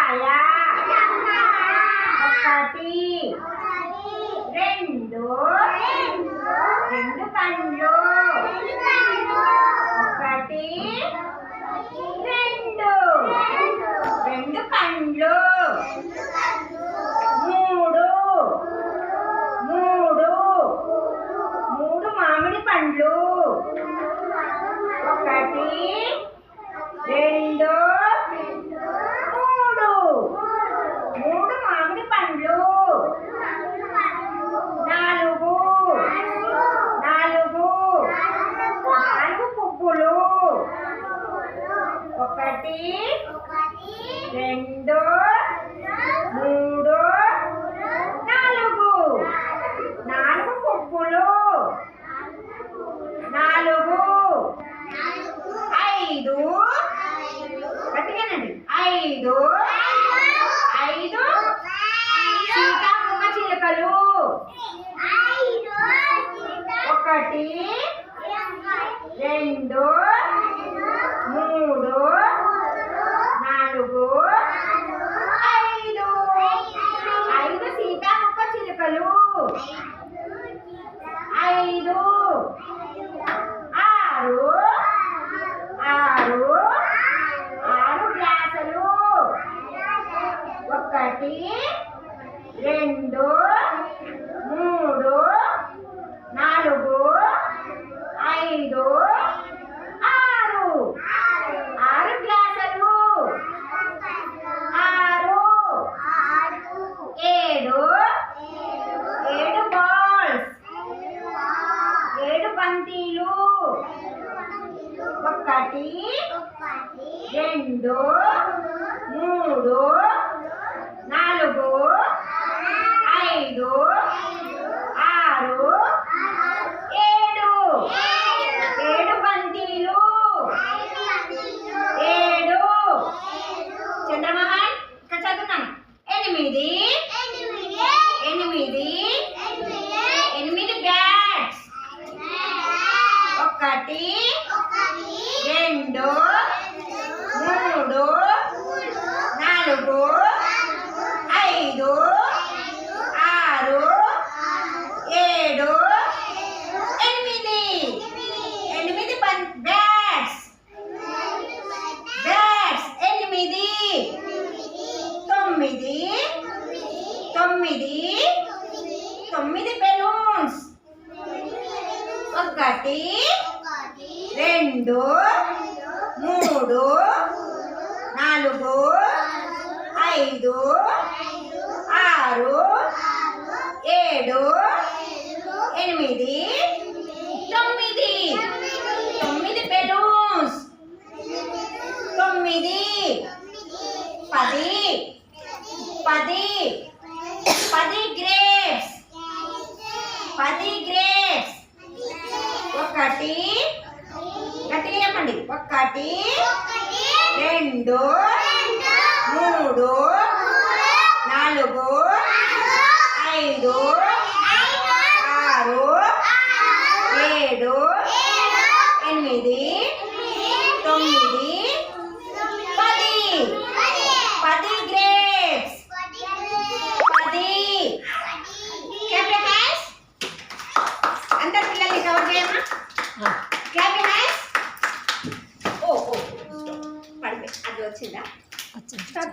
చెంకాయ ఒకటి రెండు పండ్లు ఒకటి రెండు పండ్లు మూడు మామిడి పండ్లు ఒకటి రెండు మూడు మామిడి పండ్లు నాలుగు పువ్వులు ఒకటి రెండు మూడు నాలుగు పువ్వులు ఐదు గట్టిగానండి ఐదు సీతాకోక చిలుకలు ఒకటి రెండు మూడు నాలుగు ఐదు సీతాకోక చిలుకలు ఐదు ఆరు గ్లాసులు ఒకటి రెండు మూడు నాలుగు ఐదు ఆరు గ్లాసులు ఏడు బాల్స్ ఏడు బంతిలు ఒకటి రెండు మూడు నాలుగు ఐదు ఆరు ఏడు బంతిలు చంద్రమోహన్ ఇక్కడ చదువుతాను ఎనిమిది బ్యాట్స్ ఒకటి రెండు మూడు నాలుగు ఐదు ఆరు ఏడు ఎనిమిది బ్యాట్స్ తొమ్మిది బెలూన్స్ ఒకటి రెండు మూడు నాలుగు ఐదు ఆరు ఏడు ఎనిమిది తొమ్మిది బెలూన్స్ 10 గ్రేప్స్ ఒకటి గట్టిగా చెప్పండి ఒకటి రెండు మూడు నాలుగు ఐదు ఆరు ఏడు ఎనిమిది తొమ్మిది 10 గ్రేప్స్ 10 క్లాప్ యువర్ హ్యాండ్స్ అందరు పిల్లల్ని కవర్ చేయమ్మా క్లాప్ యువర్ హ్యాండ్స్ పడిపోయి అది వచ్చిందా